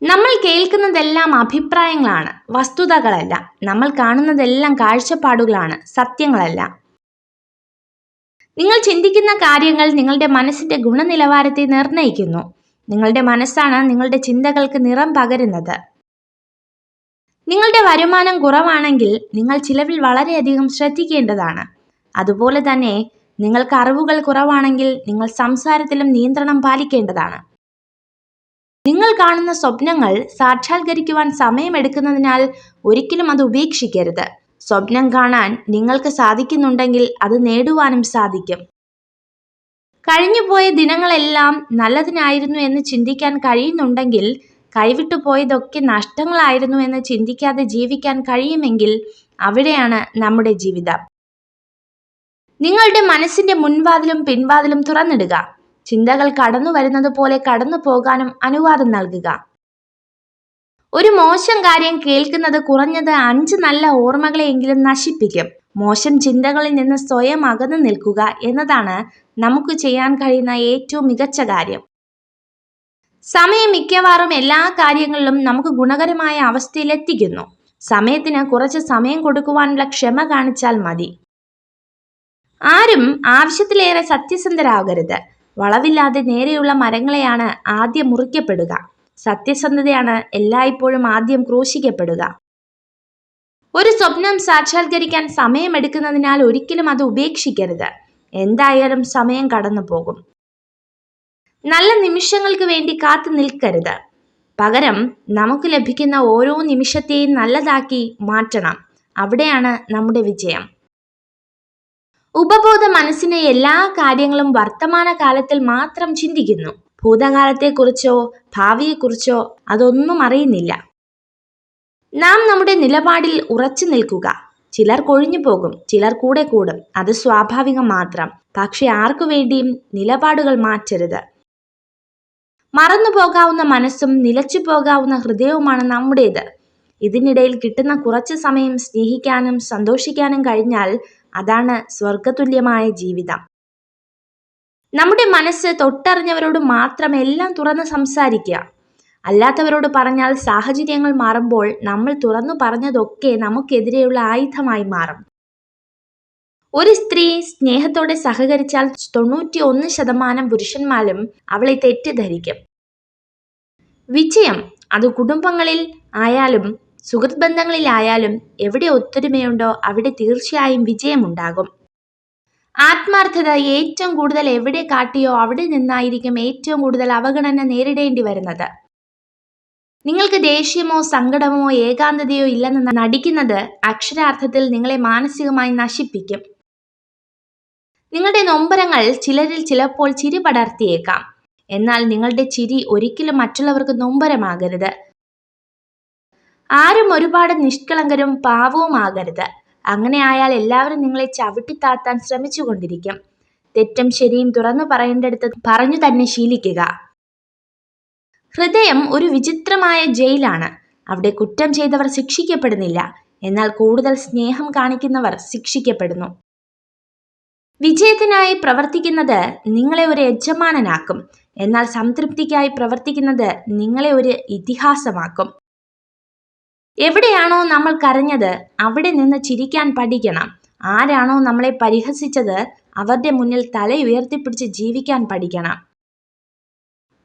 നമ്മൾ കേൾക്കുന്നതെല്ലാം അഭിപ്രായങ്ങളാണ്, വസ്തുതകളല്ല. നമ്മൾ കാണുന്നതെല്ലാം കാഴ്ചപ്പാടുകളാണ്, സത്യങ്ങളല്ല. നിങ്ങൾ ചിന്തിക്കുന്ന കാര്യങ്ങൾ നിങ്ങളുടെ മനസ്സിന്റെ ഗുണനിലവാരത്തെ നിർണ്ണയിക്കുന്നു. നിങ്ങളുടെ മനസ്സാണ് നിങ്ങളുടെ ചിന്തകൾക്ക് നിറം പകരുന്നത്. നിങ്ങളുടെ വരുമാനം കുറവാണെങ്കിൽ നിങ്ങൾ ചിലവിൽ വളരെയധികം ശ്രദ്ധിക്കേണ്ടതാണ്. അതുപോലെ തന്നെ നിങ്ങൾക്ക് അറിവുകൾ കുറവാണെങ്കിൽ നിങ്ങൾ സംസാരത്തിലും നിയന്ത്രണം പാലിക്കേണ്ടതാണ്. നിങ്ങൾ കാണുന്ന സ്വപ്നങ്ങൾ സാക്ഷാത്കരിക്കുവാൻ സമയമെടുക്കുന്നതിനാൽ ഒരിക്കലും അത് ഉപേക്ഷിക്കരുത്. സ്വപ്നം കാണാൻ നിങ്ങൾക്ക് സാധിക്കുന്നുണ്ടെങ്കിൽ അത് നേടുവാനും സാധിക്കും. കഴിഞ്ഞുപോയ ദിനങ്ങളെല്ലാം നല്ലതിനായിരുന്നു എന്ന് ചിന്തിക്കാൻ കഴിയുന്നുണ്ടെങ്കിൽ, കൈവിട്ടു പോയതൊക്കെ നഷ്ടങ്ങളായിരുന്നു എന്ന് ചിന്തിക്കാതെ ജീവിക്കാൻ കഴിയുമെങ്കിൽ അവിടെയാണ് നമ്മുടെ ജീവിതം. നിങ്ങളുടെ മനസ്സിന്റെ മുൻവാതിലും പിൻവാതിലും തുറന്നിടുക. ചിന്തകൾ കടന്നു വരുന്നത് പോലെ കടന്നു പോകാനും അനുവാദം നൽകുക. ഒരു മോശം കാര്യം കേൾക്കുന്നത് കുറഞ്ഞത് 5 നല്ല ഓർമ്മകളെയെങ്കിലും നശിപ്പിക്കും. മോശം ചിന്തകളിൽ നിന്ന് സ്വയം അകന്നു നിൽക്കുക എന്നതാണ് നമുക്ക് ചെയ്യാൻ കഴിയുന്ന ഏറ്റവും മികച്ച കാര്യം. സമയം മിക്കവാറും എല്ലാ കാര്യങ്ങളിലും നമുക്ക് ഗുണകരമായ അവസ്ഥയിലെത്തിക്കുന്നു. സമയത്തിന് കുറച്ച് സമയം കൊടുക്കുവാനുള്ള ക്ഷമ കാണിച്ചാൽ മതി. ആരും ആവശ്യത്തിലേറെ സത്യസന്ധരാകരുത്. വളവില്ലാതെ നേരെയുള്ള മരങ്ങളെയാണ് ആദ്യം മുറിക്കപ്പെടുക. സത്യസന്ധതയാണ് എല്ലായ്പ്പോഴും ആദ്യം ക്രൂശിക്കപ്പെടുക. ഒരു സ്വപ്നം സാക്ഷാത്കരിക്കാൻ സമയമെടുക്കുന്നതിനാൽ ഒരിക്കലും അത് ഉപേക്ഷിക്കരുത്. എന്തായാലും സമയം കടന്നു പോകും. നല്ല നിമിഷങ്ങൾക്ക് വേണ്ടി കാത്തു നിൽക്കരുത്. പകരം നമുക്ക് ലഭിക്കുന്ന ഓരോ നിമിഷത്തെയും നല്ലതാക്കി മാറ്റണം. അവിടെയാണ് നമ്മുടെ വിജയം. ഉപബോധ മനസ്സിന് എല്ലാ കാര്യങ്ങളും വർത്തമാന കാലത്തിൽ മാത്രം ചിന്തിക്കുന്നു. ഭൂതകാലത്തെക്കുറിച്ചോ ഭാവിയെക്കുറിച്ചോ അതൊന്നും അറിയുന്നില്ല. നാം നമ്മുടെ നിലപാടിൽ ഉറച്ചു നിൽക്കുക. ചിലർ കൊഴിഞ്ഞു പോകും, ചിലർ കൂടെ കൂടും. അത് സ്വാഭാവികം മാത്രം. പക്ഷെ ആർക്കു വേണ്ടിയും നിലപാടുകൾ മാറ്റരുത്. മറന്നു പോകാവുന്ന മനസ്സും നിലച്ചു പോകാവുന്ന ഹൃദയവുമാണ് നമ്മുടേത്. ഇതിനിടയിൽ കിട്ടുന്ന കുറച്ച് സമയം സ്നേഹിക്കാനും സന്തോഷിക്കാനും കഴിഞ്ഞാൽ അതാണ് സ്വർഗതുല്യമായ ജീവിതം. നമ്മുടെ മനസ്സ് തൊട്ടറിഞ്ഞവരോട് മാത്രം എല്ലാം തുറന്ന് സംസാരിക്കുക. അല്ലാത്തവരോട് പറഞ്ഞാൽ സാഹചര്യങ്ങൾ മാറുമ്പോൾ നമ്മൾ തുറന്നു പറഞ്ഞതൊക്കെ നമുക്കെതിരെയുള്ള ആയുധമായി മാറും. ഒരു സ്ത്രീ സ്നേഹത്തോടെ സഹകരിച്ചാൽ 91% പുരുഷന്മാരും അവളെ തെറ്റിദ്ധരിക്കും. വിജയം അത് കുടുംബങ്ങളിൽ ആയാലും സുഹൃത്ത് ബന്ധങ്ങളിലായാലും എവിടെ ഒത്തൊരുമയുണ്ടോ അവിടെ തീർച്ചയായും വിജയമുണ്ടാകും. ആത്മാർത്ഥത ഏറ്റവും കൂടുതൽ എവിടെ കാട്ടിയോ അവിടെ നിന്നായിരിക്കും ഏറ്റവും കൂടുതൽ അവഗണന നേരിടേണ്ടി വരുന്നത്. നിങ്ങൾക്ക് ദേഷ്യമോ സങ്കടമോ ഏകാന്തതയോ ഇല്ലെന്ന് നടിക്കുന്നത് അക്ഷരാർത്ഥത്തിൽ നിങ്ങളെ മാനസികമായി നശിപ്പിക്കും. നിങ്ങളുടെ നൊമ്പരങ്ങൾ ചിലരിൽ ചിലപ്പോൾ ചിരി പടർത്തിയേക്കാം. എന്നാൽ നിങ്ങളുടെ ചിരി ഒരിക്കലും മറ്റുള്ളവർക്ക് നൊമ്പരമാകരുത്. ആരും ഒരുപാട് നിഷ്കളങ്കരും പാവവുമാകരുത്. അങ്ങനെ ആയാൽ എല്ലാവരും നിങ്ങളെ ചവിട്ടിത്താത്താൻ ശ്രമിച്ചുകൊണ്ടിരിക്കും. തെറ്റും ശരിയും തുറന്നു പറയേണ്ടടുത്ത് പറഞ്ഞു തന്നെ ശീലിക്കുക. ഹൃദയം ഒരു വിചിത്രമായ ജയിലാണ്. അവിടെ കുറ്റം ചെയ്തവർ ശിക്ഷിക്കപ്പെടുന്നില്ല, എന്നാൽ കൂടുതൽ സ്നേഹം കാണിക്കുന്നവർ ശിക്ഷിക്കപ്പെടുന്നു. വിജയത്തിനായി പ്രവർത്തിക്കുന്നത് നിങ്ങളെ ഒരു യജമാനനാക്കും, എന്നാൽ സംതൃപ്തിക്കായി പ്രവർത്തിക്കുന്നത് നിങ്ങളെ ഒരു ഇതിഹാസമാക്കും. എവിടെയാണോ നമ്മൾ കരഞ്ഞത് അവിടെ നിന്ന് ചിരിക്കാൻ പഠിക്കണം. ആരാണോ നമ്മളെ പരിഹസിച്ചത് അവരുടെ മുന്നിൽ തല ഉയർത്തിപ്പിടിച്ച് ജീവിക്കാൻ പഠിക്കണം.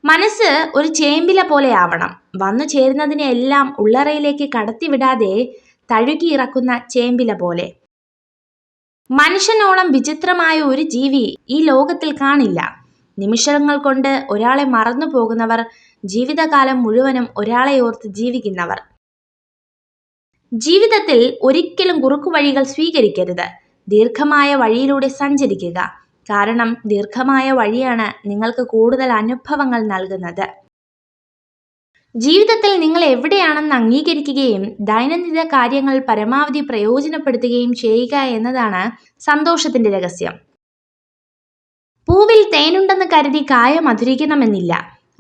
മനസ്സ് ഒരു ചേമ്പില പോലെ ആവണം. വന്നു ചേരുന്നതിനെ എല്ലാം ഉള്ളറയിലേക്ക് കടത്തിവിടാതെ തഴുകി ഇറക്കുന്ന ചേമ്പില പോലെ. മനുഷ്യനോളം വിചിത്രമായ ഒരു ജീവി ഈ ലോകത്തിൽ കാണില്ല. നിമിഷങ്ങൾ കൊണ്ട് ഒരാളെ മറന്നു പോകുന്നവർ, ജീവിതകാലം മുഴുവനും ഒരാളെ ഓർത്ത് ജീവിക്കുന്നവർ. ജീവിതത്തിൽ ഒരിക്കലും കുറുക്കുവഴികൾ സ്വീകരിക്കരുത്. ദീർഘമായ വഴിയിലൂടെ സഞ്ചരിക്കുക. കാരണം ദീർഘമായ വഴിയാണ് നിങ്ങൾക്ക് കൂടുതൽ അനുഭവങ്ങൾ നൽകുന്നത്. ജീവിതത്തിൽ നിങ്ങൾ എവിടെയാണെന്ന് അംഗീകരിക്കുകയും ദൈനംദിന കാര്യങ്ങൾ പരമാവധി പ്രയോജനപ്പെടുത്തുകയും ചെയ്യുക എന്നതാണ് സന്തോഷത്തിന്റെ രഹസ്യം. പൂവിൽ തേനുണ്ടെന്ന് കരുതി കായ മധുരിക്കണമെന്നില്ല.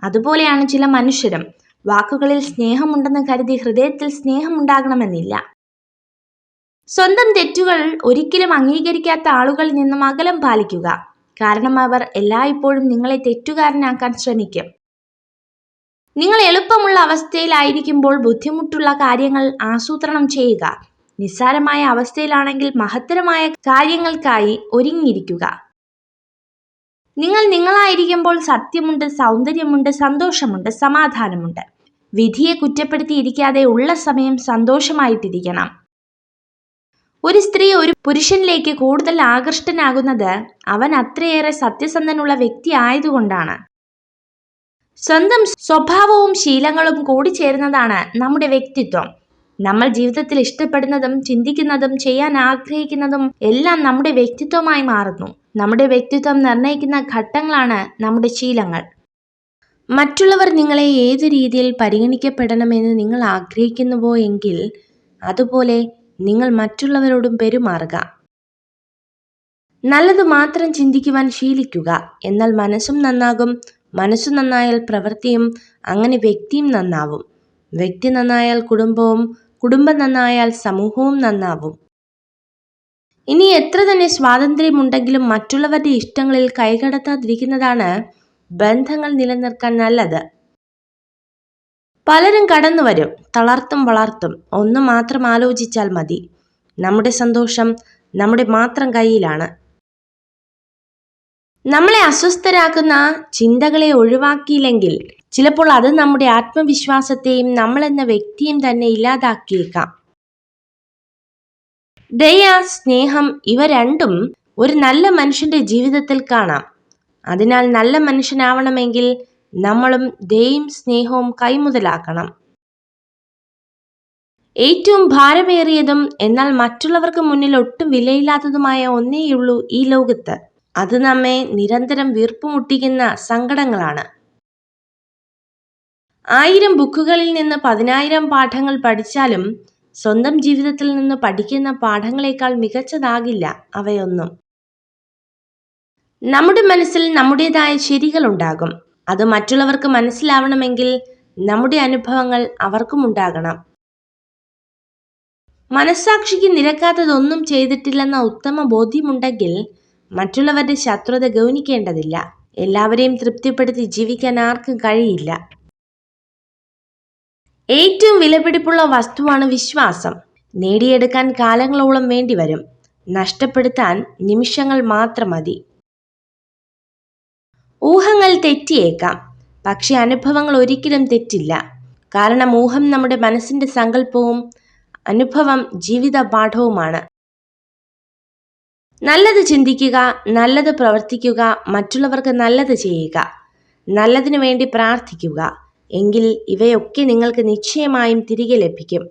അതുപോലെയാണ് ചില മനുഷ്യരും. വാക്കുകളിൽ സ്നേഹമുണ്ടെന്ന് കരുതി ഹൃദയത്തിൽ സ്നേഹമുണ്ടാകണമെന്നില്ല. സ്വന്തം തെറ്റുകൾ ഒരിക്കലും അംഗീകരിക്കാത്ത ആളുകളിൽ നിന്നും അകലം പാലിക്കുക. കാരണം അവർ എല്ലായ്പ്പോഴും നിങ്ങളെ തെറ്റുകാരനാക്കാൻ ശ്രമിക്കും. നിങ്ങൾ എളുപ്പമുള്ള അവസ്ഥയിലായിരിക്കുമ്പോൾ ബുദ്ധിമുട്ടുള്ള കാര്യങ്ങൾ ആസൂത്രണം ചെയ്യുക. നിസ്സാരമായ അവസ്ഥയിലാണെങ്കിൽ മഹത്തരമായ കാര്യങ്ങൾക്കായി ഒരുങ്ങിയിരിക്കുക. നിങ്ങൾ നിങ്ങളായിരിക്കുമ്പോൾ സത്യമുണ്ട്, സൗന്ദര്യമുണ്ട്, സന്തോഷമുണ്ട്, സമാധാനമുണ്ട്. വിധിയെ കുറ്റപ്പെടുത്തിയിരിക്കാതെ ഉള്ള സമയം സന്തോഷമായിട്ടിരിക്കണം. ഒരു സ്ത്രീ ഒരു പുരുഷനിലേക്ക് കൂടുതൽ ആകൃഷ്ടനാകുന്നത് അവൻ അത്രയേറെ സത്യസന്ധനുള്ള വ്യക്തി ആയതുകൊണ്ടാണ്. സ്വന്തം സ്വഭാവവും ശീലങ്ങളും കൂടിച്ചേരുന്നതാണ് നമ്മുടെ വ്യക്തിത്വം. നമ്മൾ ജീവിതത്തിൽ ഇഷ്ടപ്പെടുന്നതും ചിന്തിക്കുന്നതും ചെയ്യാൻ ആഗ്രഹിക്കുന്നതും എല്ലാം നമ്മുടെ വ്യക്തിത്വമായി മാറുന്നു. നമ്മുടെ വ്യക്തിത്വം നിർണ്ണയിക്കുന്ന ഘട്ടങ്ങളാണ് നമ്മുടെ ശീലങ്ങൾ. മറ്റുള്ളവർ നിങ്ങളെ ഏതു രീതിയിൽ പരിഗണിക്കപ്പെടണമെന്ന് നിങ്ങൾ ആഗ്രഹിക്കുന്നുവോ എങ്കിൽ അതുപോലെ നിങ്ങൾ മറ്റുള്ളവരോടും പെരുമാറുക. നല്ലത് മാത്രം ചിന്തിക്കുവാൻ ശീലിക്കുക. എന്നാൽ മനസ്സും നന്നാകും. മനസ്സു നന്നായാൽ പ്രവൃത്തിയും, അങ്ങനെ വ്യക്തിയും നന്നാവും. വ്യക്തി നന്നായാൽ കുടുംബവും, കുടുംബം നന്നായാൽ സമൂഹവും നന്നാവും. ഇനി എത്ര തന്നെ സ്വാതന്ത്ര്യമുണ്ടെങ്കിലും മറ്റുള്ളവരുടെ ഇഷ്ടങ്ങളിൽ കൈകടത്താതിരിക്കുന്നതാണ് ബന്ധങ്ങൾ നിലനിർത്താൻ നല്ലത്. പലരും കടന്നു വരും, തളർത്തും വളർത്തും. ഒന്ന് മാത്രം ആലോചിച്ചാൽ മതി. നമ്മുടെ സന്തോഷം നമ്മുടെ മാത്രം കയ്യിലാണ്. നമ്മളെ അസ്വസ്ഥരാക്കുന്ന ചിന്തകളെ ഒഴിവാക്കിയില്ലെങ്കിൽ ചിലപ്പോൾ അത് നമ്മുടെ ആത്മവിശ്വാസത്തെയും നമ്മളെന്ന വ്യക്തിയും തന്നെ ഇല്ലാതാക്കിയേക്കാം. ദയ, സ്നേഹം ഇവ രണ്ടും ഒരു നല്ല മനുഷ്യന്റെ ജീവിതത്തിൽ കാണാം. അതിനാൽ നല്ല മനുഷ്യനാവണമെങ്കിൽ നമ്മളും ദയയും സ്നേഹവും കൈമുതലാക്കണം. ഏറ്റവും ഭാരമേറിയതും എന്നാൽ മറ്റുള്ളവർക്ക് മുന്നിൽ ഒട്ടും വിലയില്ലാത്തതുമായ ഒന്നേയുള്ളൂ ഈ ലോകത്ത്. അത് നമ്മെ നിരന്തരം വീർപ്പുമുട്ടിക്കുന്ന സങ്കടങ്ങളാണ്. 1000 ബുക്കുകളിൽ നിന്ന് 10,000 പാഠങ്ങൾ പഠിച്ചാലും സ്വന്തം ജീവിതത്തിൽ നിന്ന് പഠിക്കുന്ന പാഠങ്ങളെക്കാൾ മികച്ചതാകില്ല അവയൊന്നും. നമ്മുടെ മനസ്സിൽ നമ്മുടേതായ ശരികളുണ്ടാകും. അത് മറ്റുള്ളവർക്ക് മനസ്സിലാവണമെങ്കിൽ നമ്മുടെ അനുഭവങ്ങൾ അവർക്കും ഉണ്ടാകണം. മനസ്സാക്ഷിക്ക് നിരക്കാത്തതൊന്നും ചെയ്തിട്ടില്ലെന്ന ഉത്തമ ബോധ്യമുണ്ടെങ്കിൽ മറ്റുള്ളവരുടെ ശത്രുത ഗൗനിക്കേണ്ടതില്ല. എല്ലാവരെയും തൃപ്തിപ്പെടുത്തി ജീവിക്കാൻ ആർക്കും കഴിയില്ല. ഏറ്റവും വിലപിടിപ്പുള്ള വസ്തുവാണ് വിശ്വാസം. നേടിയെടുക്കാൻ കാലങ്ങളോളം വേണ്ടിവരും, നഷ്ടപ്പെടുത്താൻ നിമിഷങ്ങൾ മാത്രം മതി. ഊഹങ്ങൾ തെറ്റിയേക്കാം, പക്ഷെ അനുഭവങ്ങൾ ഒരിക്കലും തെറ്റില്ല. കാരണം ഊഹം നമ്മുടെ മനസ്സിന്റെ സങ്കല്പവും അനുഭവം ജീവിത പാഠവുമാണ്. നല്ലത് ചിന്തിക്കുക, നല്ലത് പ്രവർത്തിക്കുക, മറ്റുള്ളവർക്ക് നല്ലത് ചെയ്യുക, നല്ലതിനു വേണ്ടി പ്രാർത്ഥിക്കുക. എങ്കിൽ ഇവയൊക്കെ നിങ്ങൾക്ക് നിശ്ചയമായും തിരികെ ലഭിക്കും.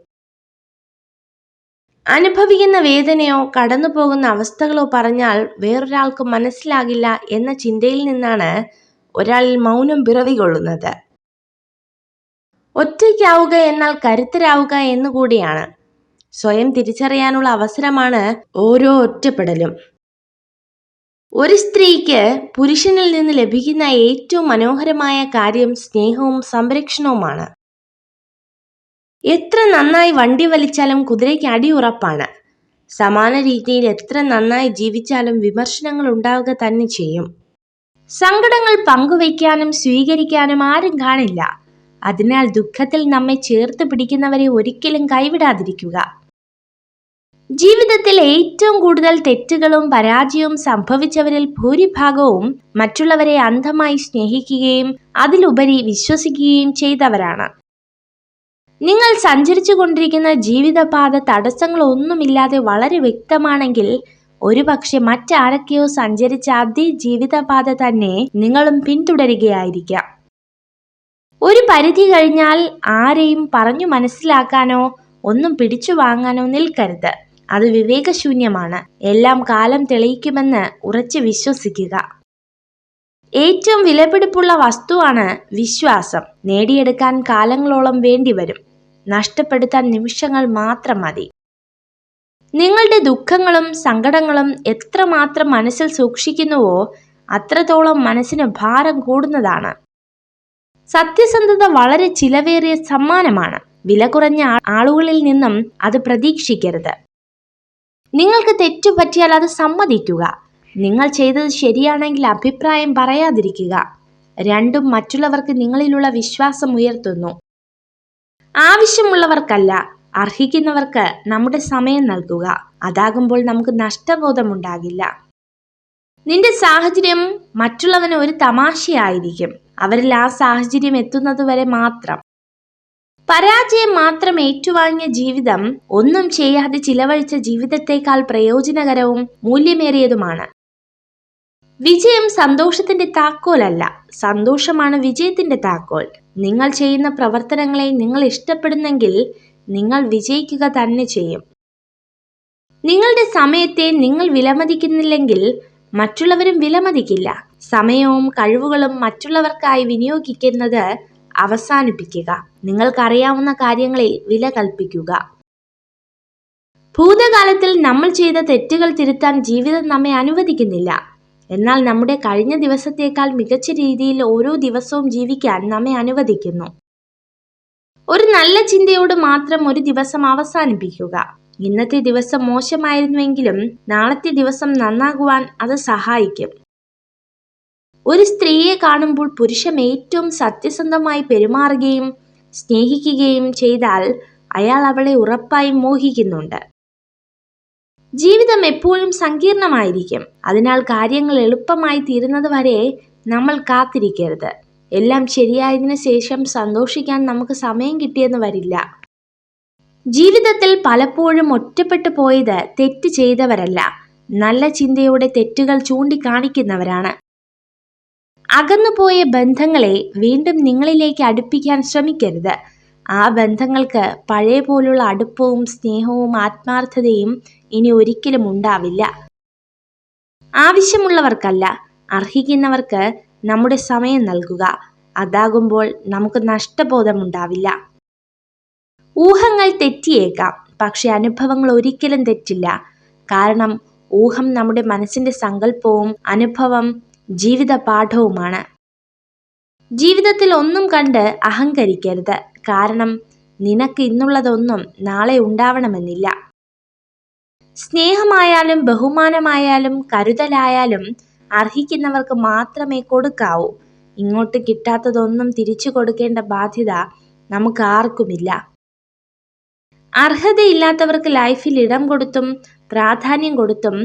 അനുഭവിക്കുന്ന വേദനയോ കടന്നു പോകുന്ന അവസ്ഥകളോ പറഞ്ഞാൽ വേറൊരാൾക്ക് മനസ്സിലാകില്ല എന്ന ചിന്തയിൽ നിന്നാണ് ഒരാളിൽ മൗനം പിറവികൊള്ളുന്നത്. ഒറ്റയ്ക്കാവുക എന്നാൽ കരുത്തരാവുക എന്നുകൂടിയാണ്. സ്വയം തിരിച്ചറിയാനുള്ള അവസരമാണ് ഓരോ ഒറ്റപ്പെടലും. ഒരു സ്ത്രീക്ക് പുരുഷനിൽ നിന്ന് ലഭിക്കുന്ന ഏറ്റവും മനോഹരമായ കാര്യം സ്നേഹവും സംരക്ഷണവുമാണ്. എത്ര നന്നായി വണ്ടി വലിച്ചാലും കുതിരയ്ക്ക് അടി ഉറപ്പാണ്. സമാന രീതിയിൽ എത്ര നന്നായി ജീവിച്ചാലും വിമർശനങ്ങൾ ഉണ്ടാവുക തന്നെ ചെയ്യും. സങ്കടങ്ങൾ പങ്കുവയ്ക്കാനും സ്വീകരിക്കാനും ആരും കാണില്ല. അതിനാൽ ദുഃഖത്തിൽ നമ്മെ ചേർത്ത് പിടിക്കുന്നവരെ ഒരിക്കലും കൈവിടാതിരിക്കുക. ജീവിതത്തിൽ ഏറ്റവും കൂടുതൽ തെറ്റുകളും പരാജയവും സംഭവിച്ചവരിൽ ഭൂരിഭാഗവും മറ്റുള്ളവരെ അന്ധമായി സ്നേഹിക്കുകയും അതിലുപരി വിശ്വസിക്കുകയും ചെയ്തവരാണ്. നിങ്ങൾ സഞ്ചരിച്ചു കൊണ്ടിരിക്കുന്ന ജീവിതപാത തടസ്സങ്ങളൊന്നുമില്ലാതെ വളരെ വ്യക്തമാണെങ്കിൽ ഒരുപക്ഷെ മറ്റാരൊക്കെയോ സഞ്ചരിച്ച അതേ ജീവിതപാത തന്നെ നിങ്ങളും പിന്തുടരുകയായിരിക്കാം. ഒരു പരിധി കഴിഞ്ഞാൽ ആരെയും പറഞ്ഞു മനസ്സിലാക്കാനോ ഒന്നും പിടിച്ചു വാങ്ങാനോ നിൽക്കരുത്. അത് വിവേകശൂന്യമാണ്. എല്ലാം കാലം തെളിയിക്കുമെന്ന് ഉറച്ചു വിശ്വസിക്കുക. ഏറ്റവും വിലപിടിപ്പുള്ള വസ്തുവാണ് വിശ്വാസം. നേടിയെടുക്കാൻ കാലങ്ങളോളം വേണ്ടിവരും, നഷ്ടപ്പെടുത്താൻ നിമിഷങ്ങൾ മാത്രം മതി. നിങ്ങളുടെ ദുഃഖങ്ങളും സങ്കടങ്ങളും എത്രമാത്രം മനസ്സിൽ സൂക്ഷിക്കുന്നുവോ അത്രത്തോളം മനസ്സിന് ഭാരം കൂടുന്നതാണ്. സത്യസന്ധത വളരെ ചിലവേറിയ സമ്മാനമാണ്. വില കുറഞ്ഞ ആളുകളിൽ നിന്നും അത് പ്രതീക്ഷിക്കരുത്. നിങ്ങൾക്ക് തെറ്റുപറ്റിയാൽ അത് സമ്മതിക്കുക. നിങ്ങൾ ചെയ്തത് ശരിയാണെങ്കിൽ അഭിപ്രായം പറയാതിരിക്കുക. രണ്ടും മറ്റുള്ളവർക്ക് നിങ്ങളിലുള്ള വിശ്വാസം ഉയർത്തുന്നു. ആവശ്യമുള്ളവർക്കല്ല, അർഹിക്കുന്നവർക്ക് നമ്മുടെ സമയം നൽകുക. അതാകുമ്പോൾ നമുക്ക് നഷ്ടബോധമുണ്ടാകില്ല. നിന്റെ സാഹചര്യം മറ്റുള്ളവന് ഒരു തമാശയായിരിക്കും. അവരിൽ ആ സാഹചര്യം എത്തുന്നതുവരെ മാത്രം. പരാജയം മാത്രം ഏറ്റുവാങ്ങിയ ജീവിതം ഒന്നും ചെയ്യാതെ ചിലവഴിച്ച ജീവിതത്തെക്കാൾ പ്രയോജനകരവും മൂല്യമേറിയതുമാണ്. വിജയം സന്തോഷത്തിന്റെ താക്കോലല്ല, സന്തോഷമാണ് വിജയത്തിന്റെ താക്കോൽ. നിങ്ങൾ ചെയ്യുന്ന പ്രവർത്തനങ്ങളെ നിങ്ങൾ ഇഷ്ടപ്പെടുന്നെങ്കിൽ നിങ്ങൾ വിജയിക്കുക തന്നെ ചെയ്യും. നിങ്ങളുടെ സമയത്തെ നിങ്ങൾ വിലമതിക്കുന്നില്ലെങ്കിൽ മറ്റുള്ളവരും വിലമതിക്കില്ല. സമയവും കഴിവുകളും മറ്റുള്ളവർക്കായി വിനിയോഗിക്കുന്നത് അവസാനിപ്പിക്കുക. നിങ്ങൾക്കറിയാവുന്ന കാര്യങ്ങളിൽ വില കൽപ്പിക്കുക. ഭൂതകാലത്തിൽ നമ്മൾ ചെയ്ത തെറ്റുകൾ തിരുത്താൻ ജീവിതം നമ്മെ അനുവദിക്കുന്നില്ല. എന്നാൽ നമ്മുടെ കഴിഞ്ഞ ദിവസത്തേക്കാൾ മികച്ച രീതിയിൽ ഓരോ ദിവസവും ജീവിക്കാൻ നമ്മെ അനുവദിക്കുന്നു. ഒരു നല്ല ചിന്തയോട് മാത്രം ഒരു ദിവസം അവസാനിപ്പിക്കുക. ഇന്നത്തെ ദിവസം മോശമായിരുന്നുവെങ്കിലും നാളത്തെ ദിവസം നന്നാകുവാൻ അത് സഹായിക്കും. ഒരു സ്ത്രീയെ കാണുമ്പോൾ പുരുഷൻ ഏറ്റവും സത്യസന്ധമായി പെരുമാറുകയും സ്നേഹിക്കുകയും ചെയ്താൽ അയാൾ അവളെ ഉറപ്പായും മോഹിക്കുന്നുണ്ട്. ജീവിതം എപ്പോഴും സങ്കീർണമായിരിക്കും. അതിനാൽ കാര്യങ്ങൾ എളുപ്പമായി തീരുന്നത് വരെ നമ്മൾ കാത്തിരിക്കരുത്. എല്ലാം ശരിയായതിനു ശേഷം സന്തോഷിക്കാൻ നമുക്ക് സമയം കിട്ടിയെന്ന് വരില്ല. ജീവിതത്തിൽ പലപ്പോഴും ഒറ്റപ്പെട്ടു പോയത് തെറ്റ് ചെയ്തവരല്ല, നല്ല ചിന്തയോടെ തെറ്റുകൾ ചൂണ്ടിക്കാണിക്കുന്നവരാണ്. അകന്നുപോയ ബന്ധങ്ങളെ വീണ്ടും നിങ്ങളിലേക്ക് അടുപ്പിക്കാൻ ശ്രമിക്കരുത്. ആ ബന്ധങ്ങൾക്ക് പഴയ പോലുള്ള അടുപ്പവും സ്നേഹവും ആത്മാർത്ഥതയും ഇനി ഒരിക്കലും ഉണ്ടാവില്ല. ആവശ്യമുള്ളവർക്കല്ല, അർഹിക്കുന്നവർക്ക് നമ്മുടെ സമയം നൽകുക. അതാകുമ്പോൾ നമുക്ക് നഷ്ടബോധമുണ്ടാവില്ല. ഊഹങ്ങൾ തെറ്റിയേക്കാം, പക്ഷെ അനുഭവങ്ങൾ ഒരിക്കലും തെറ്റില്ല. കാരണം ഊഹം നമ്മുടെ മനസ്സിന്റെ സങ്കല്പവും അനുഭവം ജീവിത പാഠവുമാണ്. ജീവിതത്തിൽ ഒന്നും കണ്ട് അഹങ്കരിക്കരുത്. കാരണം നിനക്ക് ഇന്നുള്ളതൊന്നും നാളെ ഉണ്ടാവണമെന്നില്ല. സ്നേഹമായാലും ബഹുമാനമായാലും കരുതലായാലും അർഹിക്കുന്നവർക്ക് മാത്രമേ കൊടുക്കാവൂ. ഇങ്ങോട്ട് കിട്ടാത്തതൊന്നും തിരിച്ചു കൊടുക്കേണ്ട ബാധ്യത നമുക്ക് ആർക്കുമില്ല. അർഹതയില്ലാത്തവർക്ക് ലൈഫിൽ ഇടം കൊടുത്തും പ്രാധാന്യം കൊടുത്തും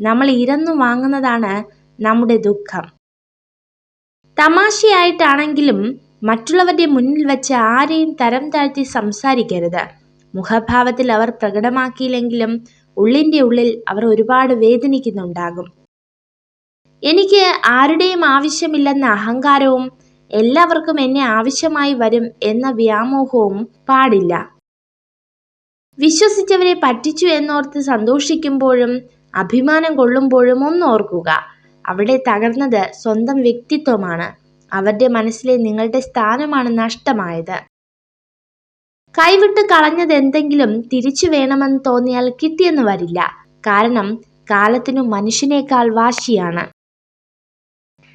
നമ്മൾ ഇരന്നു വാങ്ങുന്നതാണ് നമ്മുടെ ദുഃഖം. തമാശയായിട്ടാണെങ്കിലും മറ്റുള്ളവരുടെ മുന്നിൽ വെച്ച് ആരെയും തരം താഴ്ത്തി സംസാരിക്കരുത്. മുഖഭാവത്തിൽ അവർ പ്രകടമാക്കിയില്ലെങ്കിലും ഉള്ളിൻ്റെ ഉള്ളിൽ അവർ ഒരുപാട് വേദനിക്കുന്നുണ്ടാകും. എനിക്ക് ആരുടെയും ആവശ്യമില്ലെന്ന അഹങ്കാരവും എല്ലാവർക്കും എന്നെ ആവശ്യമായി വരും എന്ന വ്യാമോഹവും പാടില്ല. വിശ്വസിച്ചവരെ പറ്റിച്ചു എന്നോർത്ത് സന്തോഷിക്കുമ്പോഴും അഭിമാനം കൊള്ളുമ്പോഴും ഒന്നോർക്കുക, അവിടെ തകർന്നത് സ്വന്തം വ്യക്തിത്വമാണ്. അവരുടെ മനസ്സിലെ നിങ്ങളുടെ സ്ഥാനമാണ് നഷ്ടമായത്. കൈവിട്ട് കളഞ്ഞത് എന്തെങ്കിലും തിരിച്ചു വേണമെന്ന് തോന്നിയാൽ കിട്ടിയെന്ന് വരില്ല. കാരണം കാലത്തിനു മനുഷ്യനേക്കാൾ വാശിയാണ്.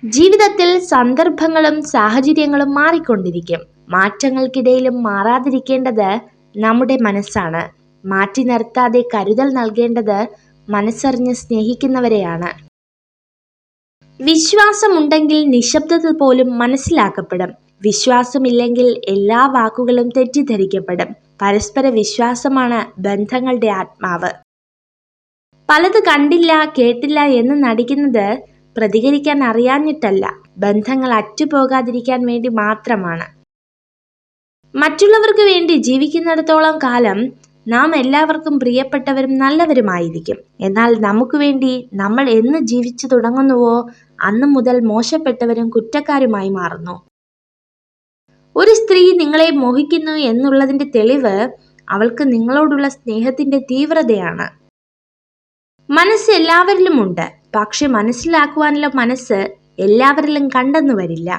ജീവിതത്തിൽ സന്ദർഭങ്ങളും സാഹചര്യങ്ങളും മാറിക്കൊണ്ടിരിക്കും. മാറ്റങ്ങൾക്കിടയിലും മാറാതിരിക്കേണ്ടത് നമ്മുടെ മനസ്സാണ്. മാറ്റി നിർത്താതെ കരുതൽ നൽകേണ്ടത് മനസ്സറിഞ്ഞ് സ്നേഹിക്കുന്നവരെയാണ്. വിശ്വാസമുണ്ടെങ്കിൽ നിശബ്ദത പോലും മനസ്സിലാക്കപ്പെടും. വിശ്വാസമില്ലെങ്കിൽ എല്ലാ വാക്കുകളും തെറ്റിദ്ധരിക്കപ്പെടും. പരസ്പര വിശ്വാസമാണ് ബന്ധങ്ങളുടെ ആത്മാവ്. പലത് കണ്ടില്ല കേട്ടില്ല എന്ന് നടിക്കുന്നത് പ്രതികരിക്കാൻ അറിയാഞ്ഞിട്ടല്ല, ബന്ധങ്ങൾ അറ്റുപോകാതിരിക്കാൻ വേണ്ടി മാത്രമാണ്. മറ്റുള്ളവർക്ക് വേണ്ടി ജീവിക്കുന്നിടത്തോളം കാലം നാം എല്ലാവർക്കും പ്രിയപ്പെട്ടവരും നല്ലവരുമായിരിക്കും. എന്നാൽ നമുക്ക് വേണ്ടി നമ്മൾ എന്ന് ജീവിച്ചു തുടങ്ങുന്നുവോ അന്നു മുതൽ മോശപ്പെട്ടവരും കുറ്റക്കാരുമായി മാറുന്നു. ഒരു സ്ത്രീ നിങ്ങളെ മോഹിക്കുന്നു എന്നുള്ളതിന്റെ തെളിവ് അവൾക്ക് നിങ്ങളോടുള്ള സ്നേഹത്തിന്റെ തീവ്രതയാണ്. മനസ്സ് എല്ലാവരിലും ഉണ്ട്, പക്ഷെ മനസ്സിലാക്കുവാനുള്ള മനസ്സ് എല്ലാവരിലും കണ്ടെന്നു വരില്ല.